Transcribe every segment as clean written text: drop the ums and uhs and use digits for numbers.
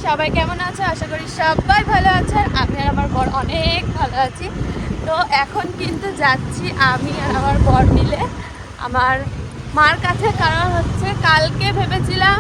সবাই কেমন আছে? আশা করি সবাই ভালো আছে। আর আমি আর আমার বর অনেক ভালো আছি। তো এখন কিন্তু যাচ্ছি আমি আর আমার বর মিলে আমার মার কাছে। কারণ হচ্ছে কালকে ভেবেছিলাম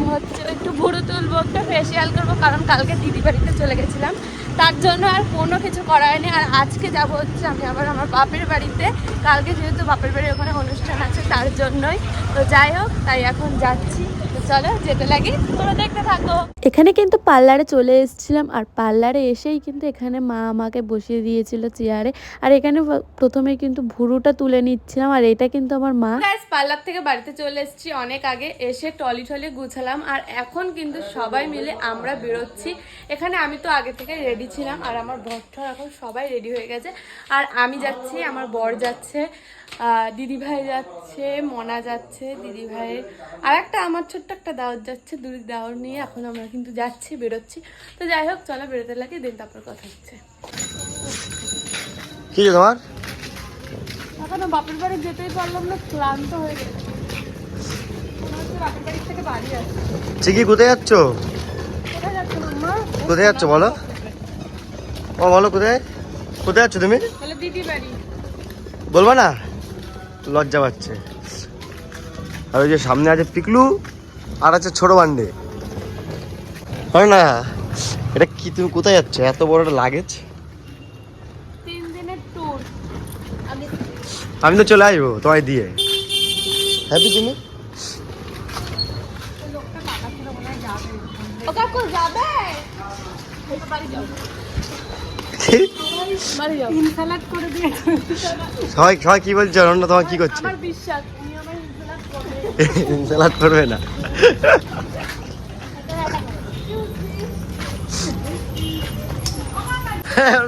হচ্ছে একটু ভুরু তুলবো, একটু ফেসিয়াল করবো, কারণ কালকে দিদি বাড়িতে চলে গেছিলাম, তার জন্য আর কোনো কিছু করা হয়নি। আর আজকে যাব হচ্ছে আমি আবার আমার বাপের বাড়িতে, কালকে যেহেতু বাপের বাড়ির ওখানে অনুষ্ঠান আছে তার জন্যই। তো যাই হোক, তাই এখন যাচ্ছি। তো চলো যেতে লাগি, তোমরা দেখতে থাকো। এখানে কিন্তু পার্লারে চলে এসেছিলাম, আর পার্লারে এসেই কিন্তু এখানে মা আমাকে বসিয়ে দিয়েছিল চেয়ারে। আর এখানে প্রথমে কিন্তু ভুরুটা তুলে নিচ্ছিলাম, আর এটা কিন্তু আমার মা। পার্লার থেকে বাড়িতে চলে এসেছি অনেক আগে, এসে টলি গুছালাম। আর এখন কিন্তু সবাই মিলে আমরা বেরোচ্ছি। এখানে আমি তো আগে থেকে রেডি ছিলাম, আর আমার বরটার এখন সবাই রেডি হয়ে গেছে। আর আমি যাচ্ছি, আমার বর যাচ্ছে, দিদিভাই যাচ্ছে, মনা যাচ্ছে, দিদিভাইয়ের আর একটা আমার ছোট্ট একটা দাওয়াত যাচ্ছে। দুই দাওয়াত নিয়ে এখন আমরা কিন্তু যাচ্ছি, বেরোচ্ছি। তো যাই হোক, চলো বেরোতে লাগে, দিন তারপর কথা হচ্ছে। কি তোমার এখনো বাপের বাড়ি যেতেই পারলাম না, ক্লান্ত হয়ে গেছে। বাপের বাড়ি থেকে বাড়ি আসছে। চিকি কোথায় যাচ্ছ? কোথায় যাচ্ছ মাম্মা? কোথায় যাচ্ছ বলো? ও বলো, কোথায় কোথায় যাচ্ছ তুমি? তাহলে দিদি বাড়ি। বলবা না, লজ্জা পাচ্ছে। আর ওই যে সামনে আছে পিকলু, আর আছে ছোট বান্ডে। হয় না, এটা কি তুমি কোথায় যাচ্ছ? এত বড় একটা লাগেজ। 3 দিনের ট্যুর। আমি তো চলে আসবো তোমায় দিয়ে। হ্যাপি তুমি? ও কাকু যাবে? বাড়ি যাও, বাড়ি যাও। ইনসালাট করে দিয়ে। সবাই সবাই কি বলছে? অনন্যা তোমার কি করছে? আমার বিশ্বাস উনি আমার ইনসালাট করবে। ইনসালাট করবে না।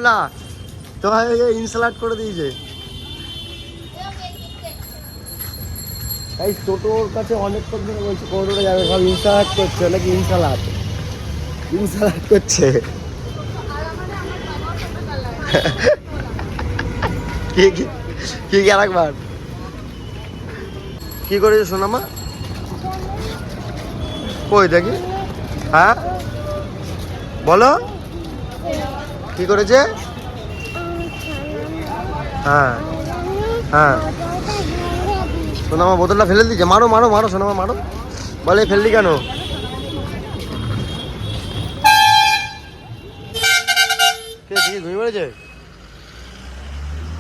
না, তোমার ইনসালাট করে দিয়েছে। এই টোটোর কাছে অনেক ধরে বলছে কোটোটা যাবে, সব ইনসালাট করছে নাকি? ইনসালাট ইনসালাট করছে। কি কি কি কি আরেকবার কি করেছে সোনামা? কই দেখি। হ্যাঁ বলো, কি করেছে? হ্যাঁ হ্যাঁ, সোনামা বোতলটা ফেলে দিয়েছে। মারো মারো মারো সোনামা মারো। বলে ফেললি কেন? ঘুমিয়ে পড়েছে?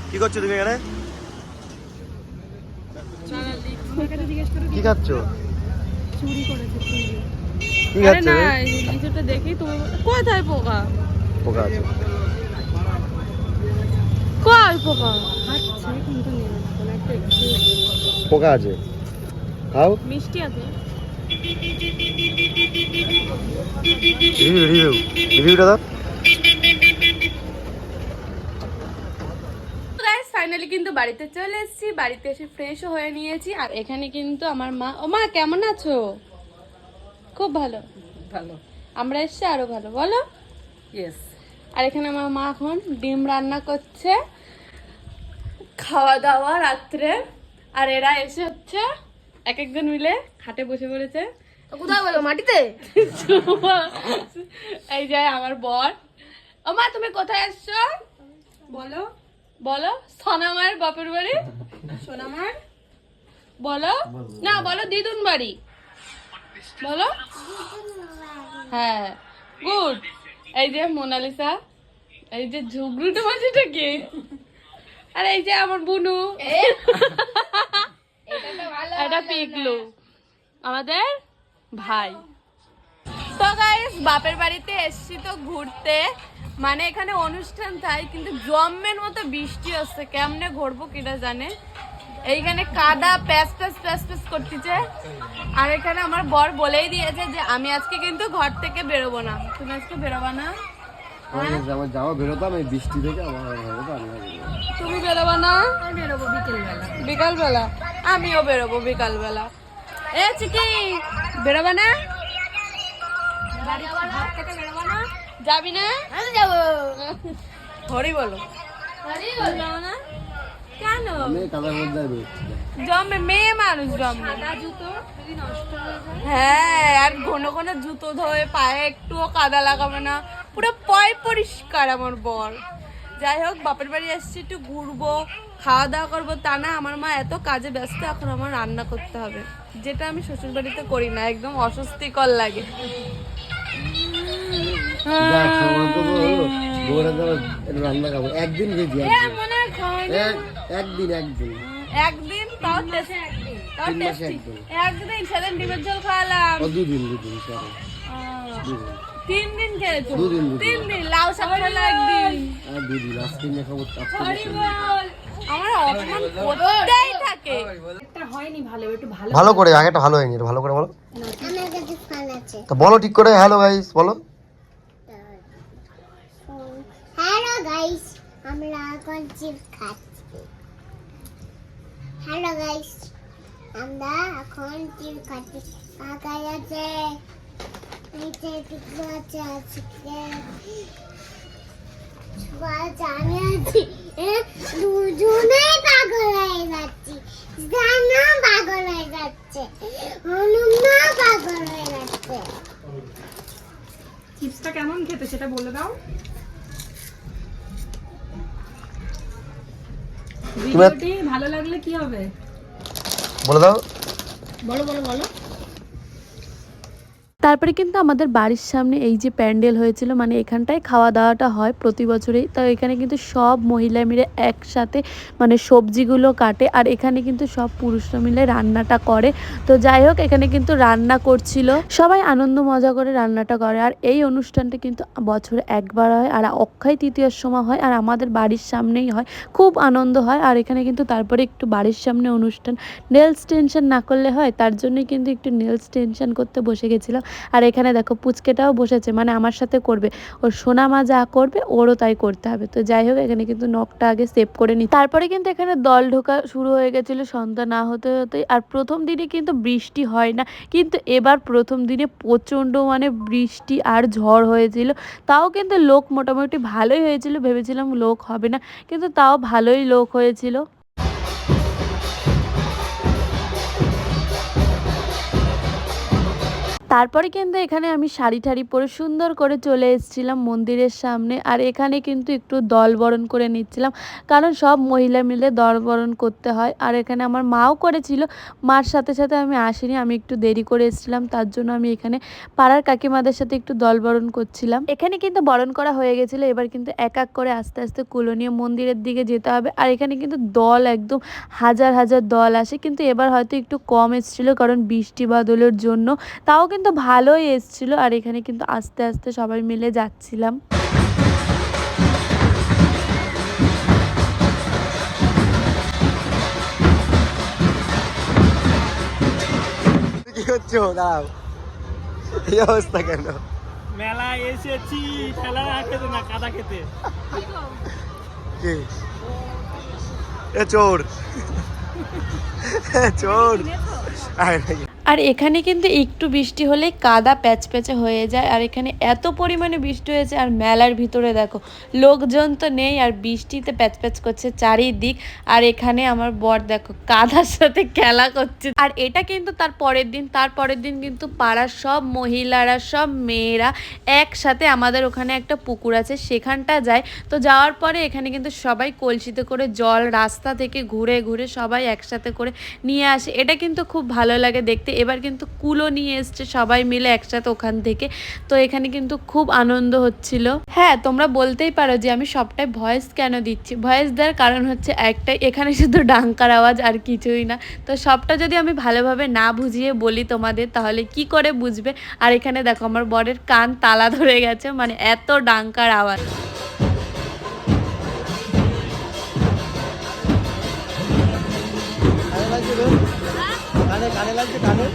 কি করছো তুমি এখানে? কি খাচ্ছ? চুরি করেছে, চুরি। কি খাচ্ছ? না, কিছুটা দেখি তুমি। কোথায় পোকা? পোকা আছে। কই পোকা? আচ্ছা, কিন্তু নেই। কোনো একটা পোকা আছে, খাও। মিষ্টি আছে। রিভিউটা দাও। ফাইনালি কিন্তু বাড়িতে চলে এসেছি। বাড়িতে এসে ফ্রেশও হয়ে নিয়েছি। আর এখানে কিন্তু আমার মা। ও মা, কেমন আছো? খুব ভালো। ভালো। আমরা এসছি আরো ভালো, বলো। ইয়েস। আর এখানে আমার মা এখন ডিম রান্না করছে, খাওয়া দাওয়া রাত্রে। আর এরা এসে হচ্ছে এক একজন মিলে খাটে বসে পড়েছে। কোথায় বলো? মাটিতে। এই যে আমার বর। ও মা, তুমি কোথায় এসছো? বলো বলো। সোনামার বাপের বাড়ি। সোনামার বলো না, বলো দিদুন বাড়ি বলো। হ্যাঁ, গুড। এই যে মোনালিসা, এই যে ঝুগরুটা মাঝিটা কে? আর এই যে আমার বুনু, এটা পিকলু, আমাদের ভাই। তো গাইস, বাপের বাড়িতে এসছি তো ঘুরতে, মানে এখানে অনুষ্ঠান তাই, কিন্তু জম্মের মতো বৃষ্টি হচ্ছে। কেমনে ঘুরবো কিনা জানে। এইখানে কাদা প্যাস প্যাস প্যাস প্যাস করতেছে। আর এখানে আমার বর বলেই দিয়েছে যে আমি আজকে কিন্তু ঘর থেকে বেরোবো না। তুমি আজকে বেরোবা না? আমার যাওয়া বেরোতাম এই বৃষ্টি থেকে। তুমি বেরোবা না? বেরোবো বিকেলবেলা। বিকালবেলা? আমিও বেরোবো বিকালবেলা। এ চিকি, বেরোবা না? ঘর থেকে বেরোবা না? যাবি না? আমি যাবো। হরি বলো। হরি বলো না? কেন আমি কাদার মধ্যে বেরোচ্ছি জমে মেয়ে মানুষ জমে হ্যাঁ আর ঘন ঘন জুতো ধোয়ে পায়ে একটুও কাদা লাগাবে না পুরো পয় পরিষ্কার আমার বর যাই হোক বাপের বাড়ি আসছি একটু ঘুরবো খাওয়া দাওয়া করবো তা না আমার মা এত কাজে ব্যস্ত এখন আমার রান্না করতে হবে যেটা আমি শ্বশুর বাড়িতে করি না একদম অস্বস্তিকর লাগে রান্না খাবো একদিন গেছি একদিন একদিন তাও একদিন সেদিন ডিমের ঝোল খাওয়ালাম দুদিন 3 দিন খেয়েছো 3 দিন লাউ শাক খেলা একদিন দুদিন আজকে নিয়ে খাবো আমার অপমান করতেই থাকে ভালো করে আগেটা ভালো হয়নি ভালো করে বলো তা বলো ঠিক করে হ্যালো গাইস বলো হ্যালো গাইস আমরা এখন চিপস খাচ্ছি হ্যালো গাইস আমরা এখন চিপস খাচ্ছি কাকা আছে নিচে পিকু আছে আজকে আমি আছি দুজনেই পাগল হয়ে যাচ্ছি জানা পাগল হয়ে যাচ্ছে হনুমা পাগল হয়ে যাচ্ছে চিপসটা কেমন খেতে সেটা বলে দাও ভিডিওটি ভালো লাগলে কি হবে বলে দাও বলো তারপরে কিন্তু আমাদের বাড়ির সামনে এই যে প্যান্ডেল হয়েছিল মানে এখানটায় খাওয়া দাওয়াটা হয় প্রতি বছরেই তো এখানে কিন্তু সব মহিলা মিলে একসাথে মানে সবজিগুলো কাটে আর এখানে কিন্তু সব পুরুষরা মিলে রান্নাটা করে তো যাই হোক এখানে কিন্তু রান্না করছিল সবাই আনন্দ মজা করে রান্নাটা করে আর এই অনুষ্ঠানটা কিন্তু বছরে একবার হয় আর অক্ষয় তৃতীয়ার সময় হয় আর আমাদের বাড়ির সামনেই হয় খুব আনন্দ হয় আর এখানে কিন্তু তারপরে একটু বাড়ির সামনে অনুষ্ঠান নেলস টেনশন না করলে হয় তার জন্যই কিন্তু একটু নেলস টেনশন করতে বসে গেছিলাম আর এখানে দেখো পুচকেটাও বসেছে মানে আমার সাথে করবে ওর সোনা মা যা করবে ওরও তাই করতে হবে তো যাই হোক এখানে কিন্তু নখটা আগে সেভ করে নি তারপরে কিন্তু এখানে দল ঢোকা শুরু হয়ে গেছিল সন্ধ্যা না হতে হতে আর প্রথম দিনে কিন্তু বৃষ্টি হয় না কিন্তু এবার প্রথম দিনে প্রচণ্ড মানে বৃষ্টি আর ঝড় হয়েছিল তাও কিন্তু লোক মোটামুটি ভালোই হয়েছিল ভেবেছিলাম লোক হবে না কিন্তু তাও ভালোই লোক হয়েছিল তারপরে কিন্তু এখানে আমি শাড়ি ঠাড়ি পরে সুন্দর করে চলে এসেছিলাম মন্দিরের সামনে আর এখানে কিন্তু একটু দল বরণ করে নিচ্ছিলাম কারণ সব মহিলা মিলে দল বরণ করতে হয় আর এখানে আমার মাও করেছিল মার সাথে সাথে আমি আসিনি আমি একটু দেরি করে এসেছিলাম তার জন্য আমি এখানে পাড়ার কাকিমাদের সাথে একটু দল বরণ করছিলাম এখানে কিন্তু বরণ করা হয়ে গেছিলো এবার কিন্তু এক এক করে আস্তে আস্তে কুলো নিয়ে মন্দিরের দিকে যেতে হবে আর এখানে কিন্তু দল একদম হাজার হাজার দল আসে কিন্তু এবার হয়তো একটু কম এসেছিলো কারণ বৃষ্টি বাদলের জন্য তাও কিন্তু ভালোই এসেছিল আর এখানে কিন্তু আস্তে আস্তে সবাই মিলে যাচ্ছিলাম কি হচ্ছে দাও এই অবস্থা কেন মেলায় এসেছি খেলা খেতে না কাদা খেতে কি এ চোর চোর আর এখানে কিন্তু একটু বৃষ্টি হলেই কাদা প্যাচপ্যাচে হয়ে যায় আর এখানে এত পরিমাণে বৃষ্টি হয়েছে আর মেলার ভিতরে দেখো লোকজন তো নেই আর বৃষ্টিতে প্যাচপ্যাচ করছে চারিদিক আর এখানে আমার বর দেখো কাদার সাথে খেলা করছে আর এটা কিন্তু তার পরের দিন কিন্তু পাড়ার সব মহিলারা সব মেয়েরা একসাথে আমাদের ওখানে একটা পুকুর আছে সেখানটা যায় তো যাওয়ার পরে এখানে কিন্তু সবাই কলসিতে করে জল রাস্তা থেকে ঘুরে ঘুরে সবাই একসাথে করে নিয়ে আসে এটা কিন্তু খুব ভালো লাগে দেখতে এবার কিন্তু কুলো নিয়ে এসছে সবাই মিলে একসাথে ওখান থেকে তো এখানে কিন্তু খুব আনন্দ হচ্ছিল হ্যাঁ তোমরা বলতেই পারো যে আমি সবটাই ভয়েস কেন দিচ্ছি ভয়েস দেওয়ার কারণ হচ্ছে একটাই এখানে শুধু ডাঙ্কার আওয়াজ আর কিছুই না তো সবটা যদি আমি ভালোভাবে না বুঝিয়ে বলি তোমাদের তাহলে কি করে বুঝবে আর এখানে দেখো আমার বরের কান তালা ধরে গেছে মানে এত ডাঙ্কার আওয়াজ কানে লাগছে কানে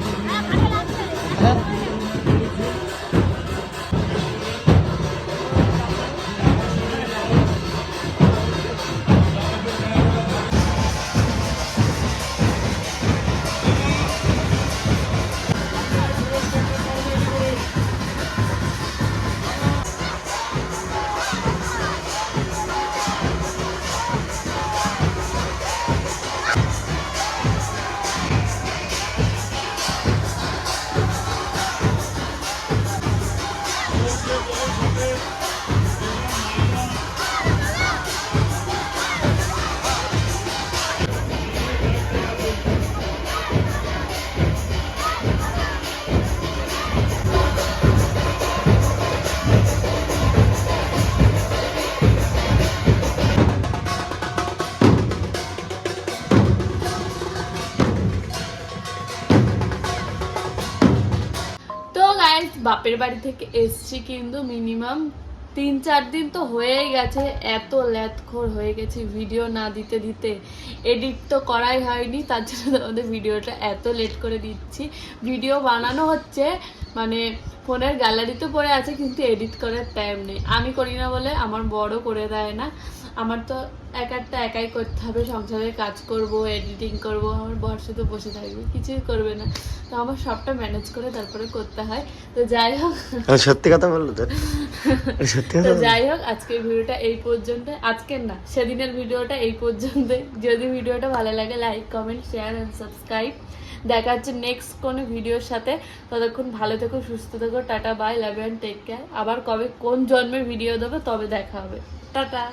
বাপের বাড়ি থেকে এসছি কিন্তু মিনিমাম 3-4 দিন তো হয়েই গেছে। এত ল্যাথখোর হয়ে গেছি ভিডিও না দিতে দিতে, এডিট তো করাই হয়নি, তার জন্য তোমাদের ভিডিওটা এত লেট করে দিচ্ছি। ভিডিও বানানো হচ্ছে মানে ফোনের গ্যালারিতে পড়ে আছে, কিন্তু এডিট করার টাইম নেই। আমি করি না বলে আমার বড় করে দেয় না, আমার তো একাই করতে হবে। সংসারের কাজ করব, এডিটিং করব, আমার বর শুধু বসে থাকবে, কিছুই করবে না। তো আমার সবটা ম্যানেজ করে তারপরে করতে হয়। তো যাই হোক, সত্যি কথা বললো তো, সত্যি তো কথা। যাই হোক, আজকের ভিডিওটা এই পর্যন্ত। আজকের না, সেদিনের ভিডিওটা এই পর্যন্ত। যদি ভিডিওটা ভালো লাগে like, comment, share and subscribe. দেখা হচ্ছে নেক্সট কোনো ভিডিওর সাথে। ততক্ষণ ভালো থেকো, সুস্থ থেকো, ta-ta, bye, love you and take care. আবার কবে কোন জন্মের ভিডিও দেবো তবে দেখা হবে। টাটা।